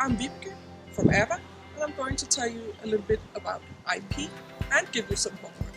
I'm Vibeke from AWA, and I'm going to tell you a little bit about IP and give you some homework.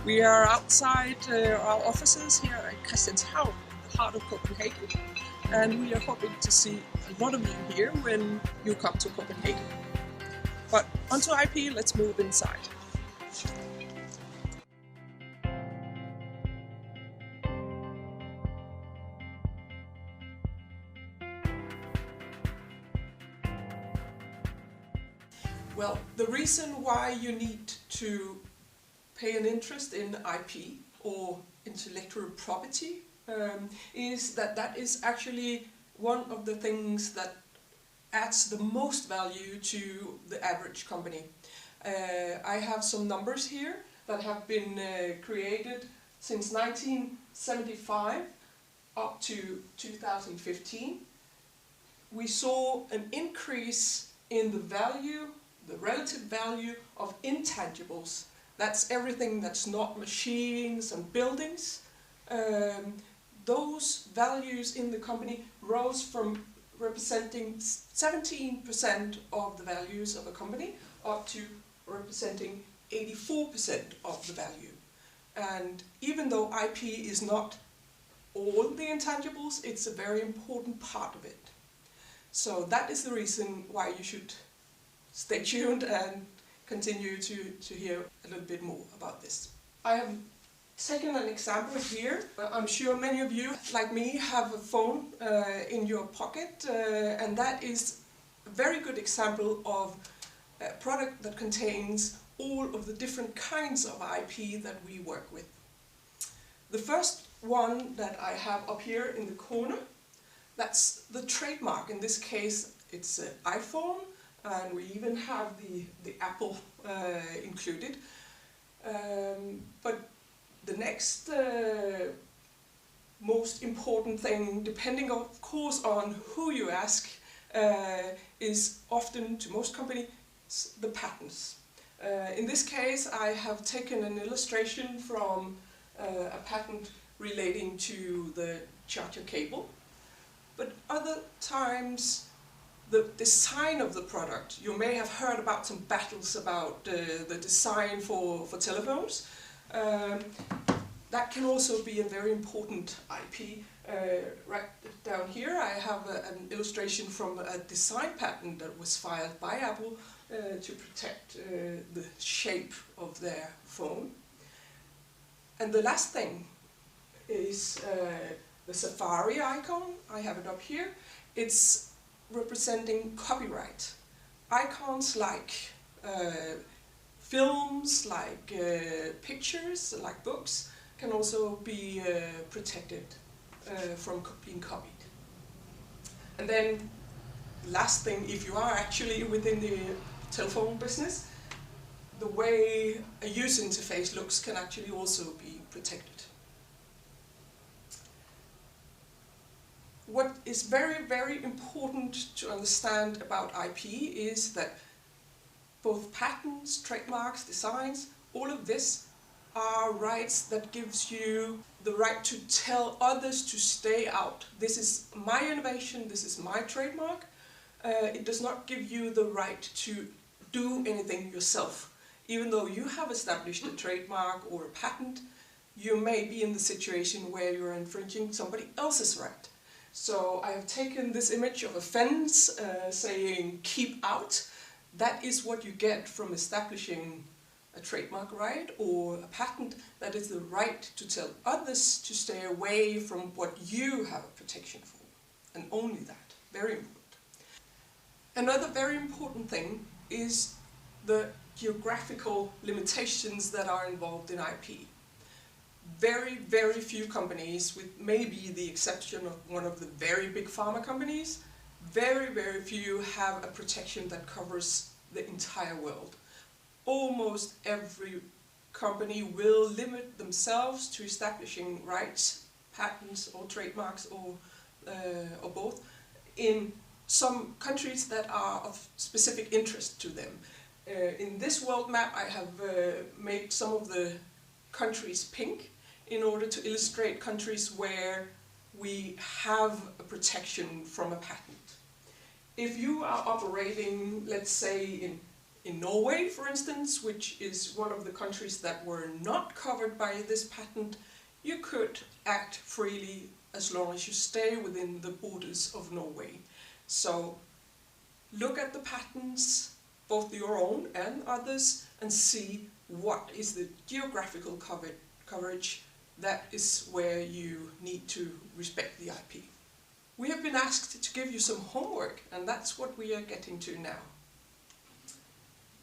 We are outside our offices here at Christianshavn, in the heart of Copenhagen, and we are hoping to see a lot of you here when you come to Copenhagen. But onto IP, let's move inside. Well, the reason why you need to pay an interest in IP or intellectual property is that is actually one of the things that adds the most value to the average company. I have some numbers here that have been created since 1975 up to 2015. We saw an increase in the value, the relative value of intangibles. That's everything that's not machines and buildings. Those values in the company rose from representing 17% of the values of a company up to representing 84% of the value. And even though IP is not all the intangibles, it's a very important part of it. So that is the reason why you should stay tuned and continue to hear a little bit more about this. I have taken an example here. I'm sure many of you, like me, have a phone in your pocket, and that is a very good example of a product that contains all of the different kinds of IP that we work with. The first one that I have up here in the corner, that's the trademark. In this case, it's an iPhone, and we even have the Apple included. But the next most important thing, depending of course on who you ask, is often, to most companies, the patents. In this case, I have taken an illustration from a patent relating to the charger cable. But other times, the design of the product, you may have heard about some battles about the design for telephones. That can also be a very important IP. Right down here I have an illustration from a design patent that was filed by Apple to protect the shape of their phone. And the last thing is the Safari icon. I have it up here. It's representing copyright. Icons like films, like pictures, like books, can also be protected from being copied. And then, last thing, if you are actually within the telephone business, the way a user interface looks can actually also be protected. What is very, very important to understand about IP is that both patents, trademarks, designs, all of this are rights that gives you the right to tell others to stay out. This is my innovation, this is my trademark. It does not give you the right to do anything yourself. Even though you have established a trademark or a patent, you may be in the situation where you're infringing somebody else's right. So I have taken this image of a fence saying keep out. That is what you get from establishing a trademark right or a patent. That is the right to tell others to stay away from what you have a protection for. And only that. Very important. Another very important thing is the geographical limitations that are involved in IP. Very, very few companies, with maybe the exception of one of the very big pharma companies, very, very few have a protection that covers the entire world. Almost every company will limit themselves to establishing rights, patents or trademarks or both in some countries that are of specific interest to them. In this world map I have made some of the countries pink in order to illustrate countries where we have a protection from a patent. If you are operating, let's say, in Norway, for instance, which is one of the countries that were not covered by this patent, you could act freely as long as you stay within the borders of Norway. So look at the patents, both your own and others, and see what is the geographical coverage. That is where you need to respect the IP. We have been asked to give you some homework, and that's what we are getting to now.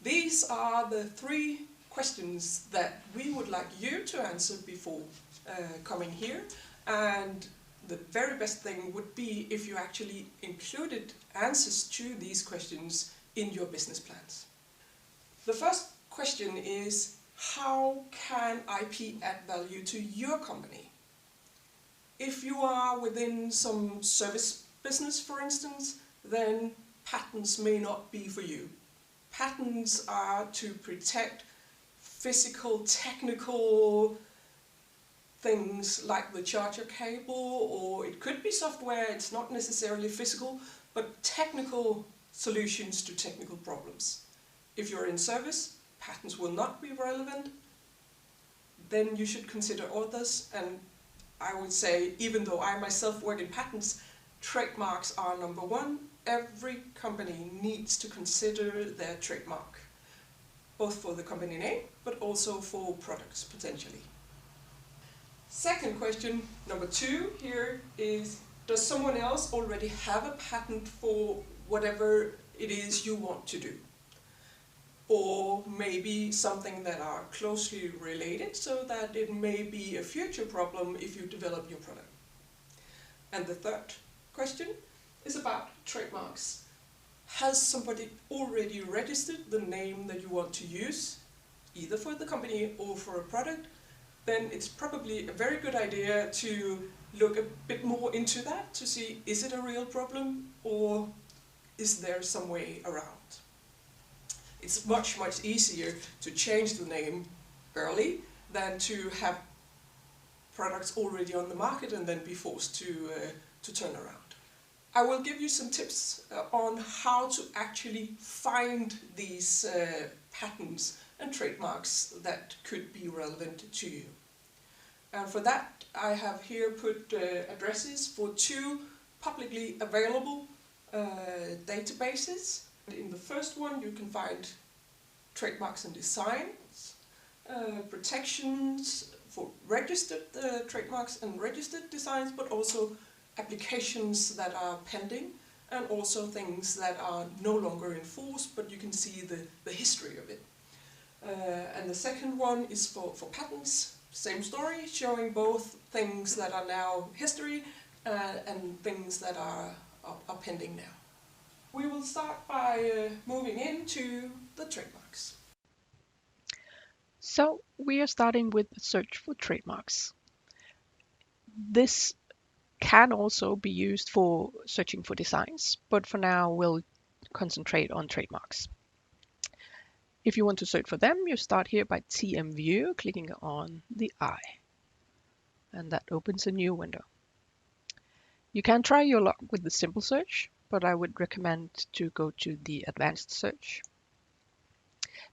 These are the 3 questions that we would like you to answer before coming here, and the very best thing would be if you actually included answers to these questions in your business plans. The first question is, how can IP add value to your company? If you are within some service business, for instance, then patents may not be for you. Patents are to protect physical, technical things like the charger cable, or it could be software, it's not necessarily physical, but technical solutions to technical problems. If you're in service, patents will not be relevant. Then you should consider others, and I would say, even though I myself work in patents, trademarks are number 1. Every company needs to consider their trademark, both for the company name, but also for products, potentially. Second question, number 2 here is, does someone else already have a patent for whatever it is you want to do? Or maybe something that are closely related, so that it may be a future problem if you develop your product. And the third question is about trademarks. Has somebody already registered the name that you want to use, either for the company or for a product? Then it's probably a very good idea to look a bit more into that to see, is it a real problem or is there some way around? It's much, much easier to change the name early than to have products already on the market and then be forced to turn around. I will give you some tips on how to actually find these patents and trademarks that could be relevant to you. And for that, I have here put addresses for 2 publicly available databases. In the first one, you can find trademarks and designs, protections for registered trademarks and registered designs, but also applications that are pending, and also things that are no longer in force, but you can see the history of it. And the second one is for patents. Same story, showing both things that are now history and things that are pending now. We will start by moving into the trademarks. So we are starting with the search for trademarks. This can also be used for searching for designs, but for now we'll concentrate on trademarks. If you want to search for them, you start here by TM View, clicking on the eye, and that opens a new window. You can try your luck with the simple search, but I would recommend to go to the advanced search,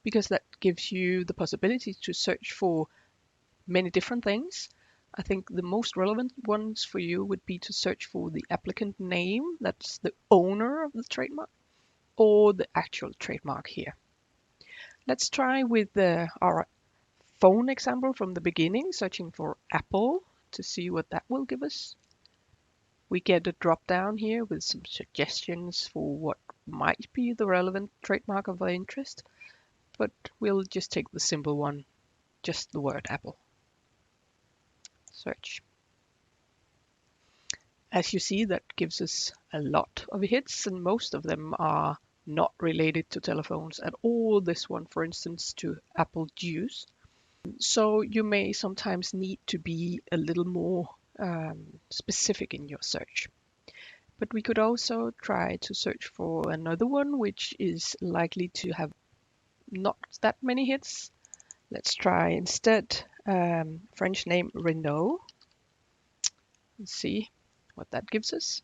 because that gives you the possibility to search for many different things. I think the most relevant ones for you would be to search for the applicant name, that's the owner of the trademark, or the actual trademark here. Let's try with our phone example from the beginning, searching for Apple, to see what that will give us. We get a drop down here with some suggestions for what might be the relevant trademark of our interest, but we'll just take the simple one, just the word Apple. Search. As you see, that gives us a lot of hits, and most of them are not related to telephones at all. This one, for instance, to Apple Juice. So you may sometimes need to be a little more specific in your search. But we could also try to search for another one which is likely to have not that many hits. Let's try instead French name Renault. Let's see what that gives us.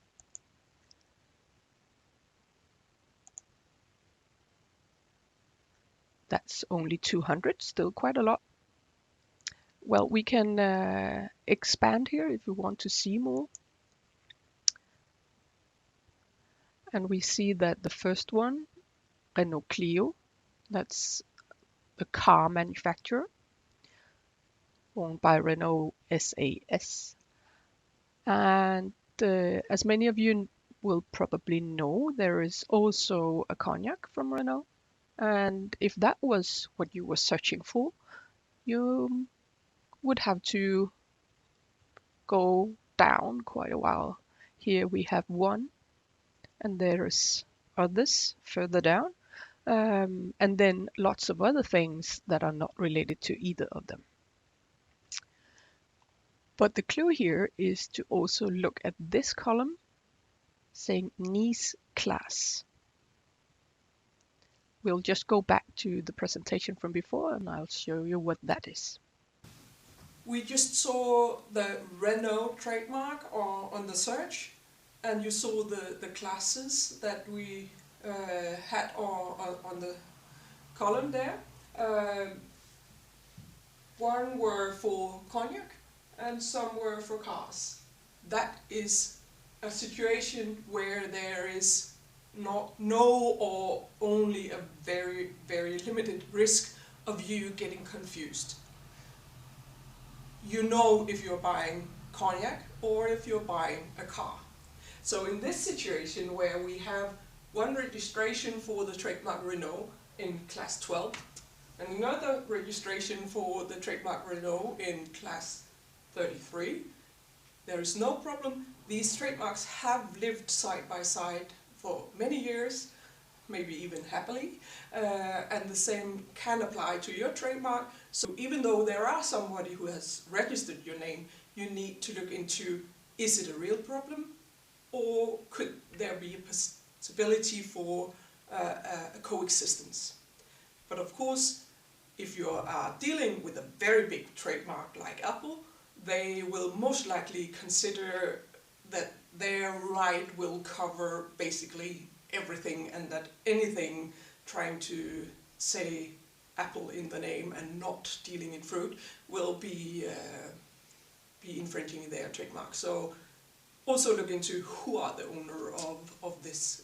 That's only 200, still quite a lot. Well, we can expand here if we want to see more. And we see that the first one, Renault Clio, that's the car manufacturer, owned by Renault SAS. And as many of you will probably know, there is also a cognac from Renault. And if that was what you were searching for, you would have to go down quite a while. Here we have one, and there's others further down, and then lots of other things that are not related to either of them. But the clue here is to also look at this column saying Nice class. We'll just go back to the presentation from before and I'll show you what that is. We just saw the Renault trademark on the search, and you saw the classes that we had on the column there. One were for cognac and some were for cars. That is a situation where there is no or only a very, very limited risk of you getting confused. You know if you're buying cognac or if you're buying a car. So in this situation where we have one registration for the trademark Renault in class 12 and another registration for the trademark Renault in class 33, there is no problem. These trademarks have lived side by side for many years, maybe even happily, and the same can apply to your trademark. So even though there are somebody who has registered your name, you need to look into, is it a real problem, or could there be a possibility for a coexistence? But of course, if you are dealing with a very big trademark like Apple, they will most likely consider that their right will cover basically everything, and that anything trying to say apple in the name and not dealing in fruit will be infringing their trademark. So also look into who are the owner of this.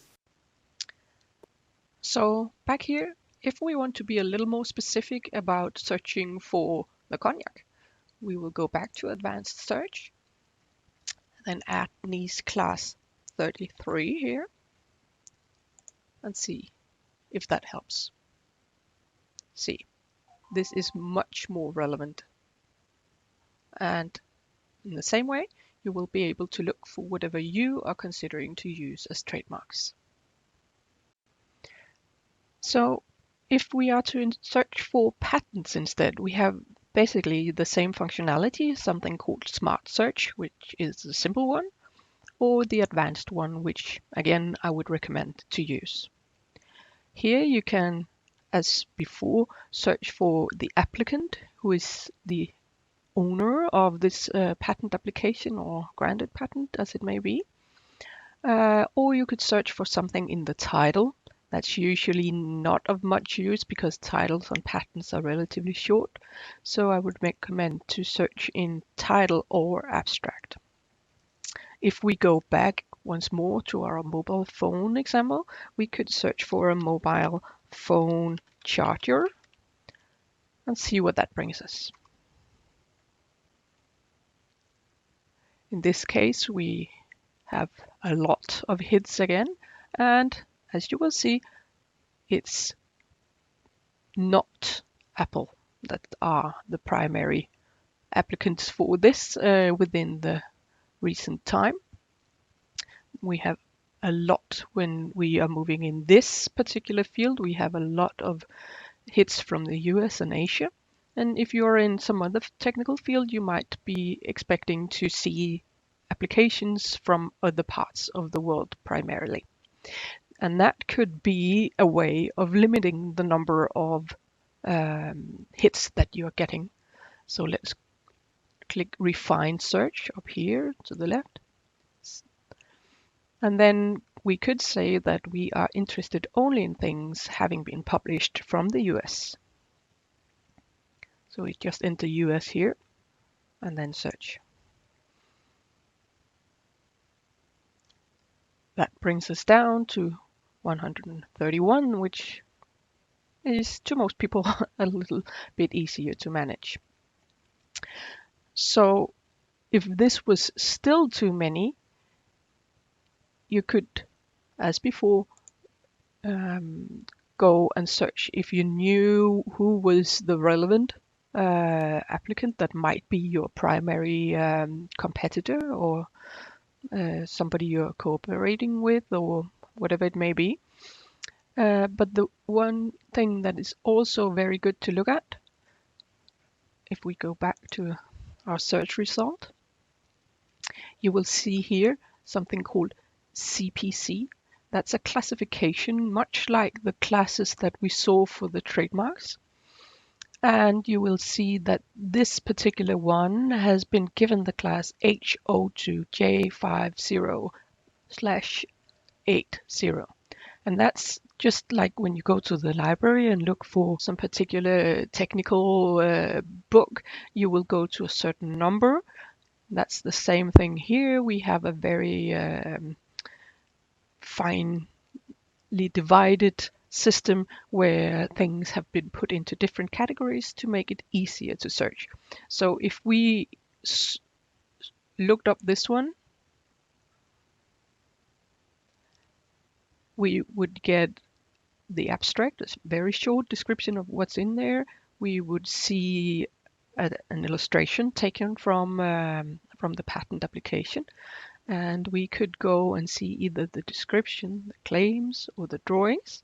So back here, if we want to be a little more specific about searching for the cognac, we will go back to advanced search, then add Nice class 33 here and see if that helps. See, this is much more relevant. And in the same way, you will be able to look for whatever you are considering to use as trademarks. So if we are to search for patents instead, we have basically the same functionality, something called Smart Search, which is the simple one, or the advanced one, which again I would recommend to use. Here you can, as before, search for the applicant, who is the owner of this patent application or granted patent, as it may be. Or you could search for something in the title. That's usually not of much use because titles on patents are relatively short. So I would recommend to search in title or abstract. If we go back once more to our mobile phone example, we could search for a mobile phone charger and see what that brings us. In this case, we have a lot of hits again, and as you will see, it's not Apple that are the primary applicants for this within the recent time. We have a lot when we are moving in this particular field. We have a lot of hits from the US and Asia. And if you're in some other technical field, you might be expecting to see applications from other parts of the world primarily. And that could be a way of limiting the number of hits that you're getting. So let's click Refine Search up here to the left. And then we could say that we are interested only in things having been published from the US. So we just enter US here and then search. That brings us down to 131, which is to most people a little bit easier to manage. So if this was still too many, you could, as before, go and search. If you knew who was the relevant applicant, that might be your primary competitor or somebody you're cooperating with or whatever it may be. But the one thing that is also very good to look at, if we go back to our search result, you will see here something called CPC. That's a classification, much like the classes that we saw for the trademarks. And you will see that this particular one has been given the class H02J50/80. And that's just like when you go to the library and look for some particular technical book, you will go to a certain number. That's the same thing here. We have a very finely divided system where things have been put into different categories to make it easier to search. So if we looked up this one, we would get the abstract, a very short description of what's in there. We would see an illustration taken from the patent application, and we could go and see either the description, the claims, or the drawings,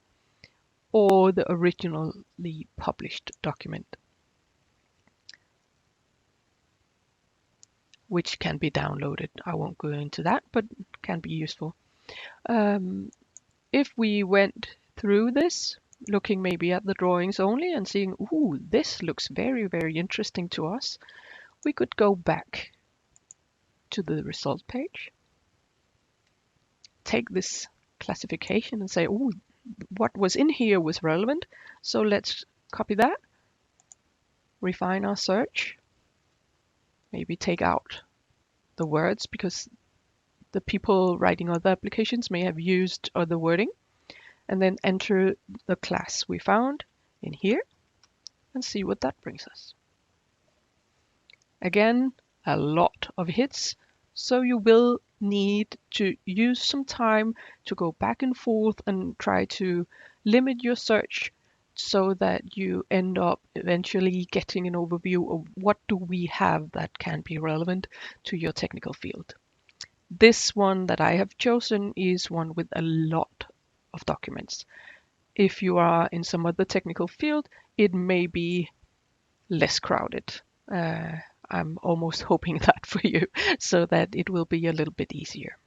or the originally published document, which can be downloaded. I won't go into that, but can be useful. If we went through this, looking maybe at the drawings only and seeing, ooh, this looks very, very interesting to us, we could go back to the result page, take this classification and say, ooh, what was in here was relevant. So let's copy that, refine our search, maybe take out the words because the people writing other applications may have used other wording, and then enter the class we found in here and see what that brings us. Again, a lot of hits, so you will need to use some time to go back and forth and try to limit your search so that you end up eventually getting an overview of what do we have that can be relevant to your technical field. This one that I have chosen is one with a lot of documents. If you are in some other technical field, it may be less crowded. I'm almost hoping that for you so that it will be a little bit easier.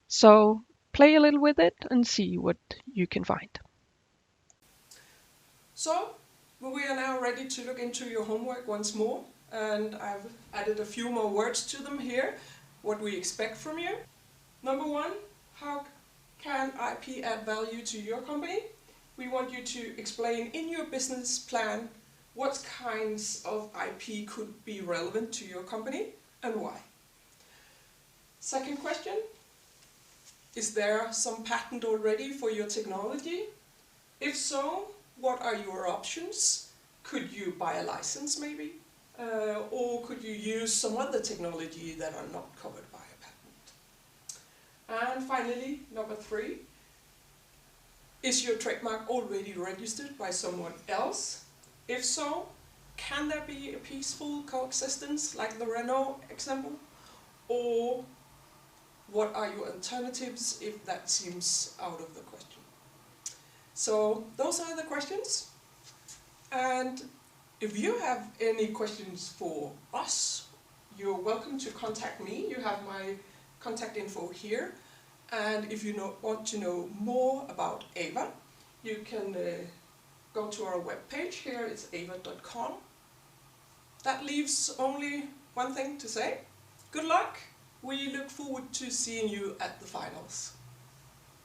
So play a little with it and see what you can find. So we are now ready to look into your homework once more, and I've added a few more words to them here, what we expect from you. Number one, how can IP add value to your company? We want you to explain in your business plan what kinds of IP could be relevant to your company and why. Second question, is there some patent already for your technology? If so, what are your options? Could you buy a license maybe? Or could you use some other technology that are not covered by a patent? And finally, number three, is your trademark already registered by someone else? If so, can there be a peaceful coexistence like the Renault example? Or what are your alternatives if that seems out of the question? So those are the questions. And if you have any questions for us, you're welcome to contact me. You have my contact info here. And if you want to know more about AWA, you can go to our webpage. Here it's awa.com. That leaves only one thing to say. Good luck! We look forward to seeing you at the finals.